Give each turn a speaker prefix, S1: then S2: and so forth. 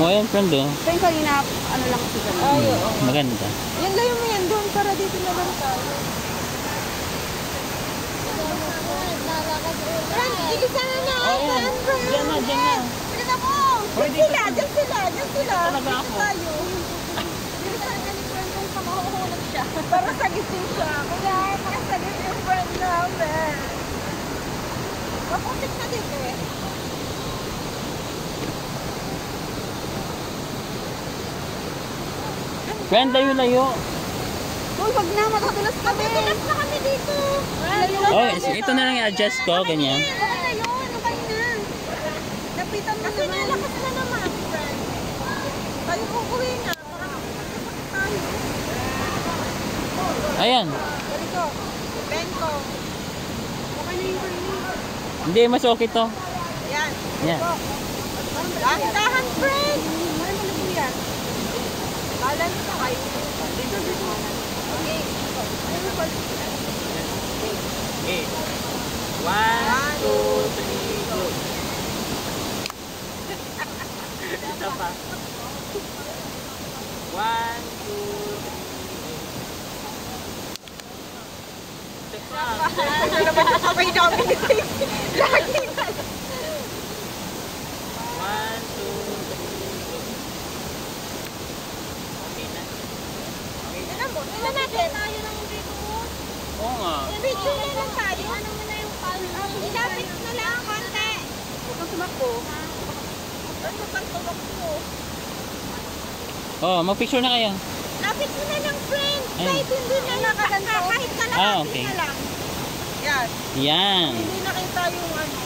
S1: ayan, friend, oh.
S2: So yung kanina, ano lang kasi ganun.
S3: Ay, oo.
S1: Maganda.
S3: Yan, layo mo yan doon para dito na lang tayo. Friend, bilisan na na.
S1: Ayan, dyan na, dyan na.
S3: Bilisan mo. Dyan sila.
S1: Talaga ako.
S3: Dito tayo. Bilisan na ni friend kung kamahuhulog siya. Para sagitin siya. Kaya, makasagit yung friend namin. Maputik na dito eh.
S1: Friend, layo-layo.
S2: Uy, wag na, matutulas kami.
S3: Matutulas na kami dito.
S1: Oh, ito na lang i-adjust ko, ganyan.
S3: Okay na yun. Okay na. Napitan mo kasi nalakas na naman, friend. Tayo uuwi na. Para makapagpapag tayo.
S1: Ayan.
S3: Ganito. Bento. Okay na yung
S1: Hindi, mas okay to.
S3: Yan.
S1: Yan.
S3: Dahan-dahan, friend. Ano mo na yan? Balance na kayo. Okay.
S1: Okay. 1, 2, 3, go. Isa pa. 1, 2, 3,
S3: Ano naman yung kamay namin? Lagi na.
S1: 1, 2, 3, go. Okay na.
S3: Alam mo, tingnan natin. Tayo lang dito.
S1: Oo nga.
S3: Video na lang tayo. Ano mo na yung palm? Ilapit na lang konti. Huwag kang tumakbo. Ano kang tumakbo?
S1: Oh, mag-picture na kayo.
S3: Lapit mo na lang, friend.
S1: Ayun.
S3: Kahit hindi na nakaganto. Kahit kalahati
S1: Okay.
S3: na lang. Yan.
S1: Yan.
S3: Hindi nakita yung ano.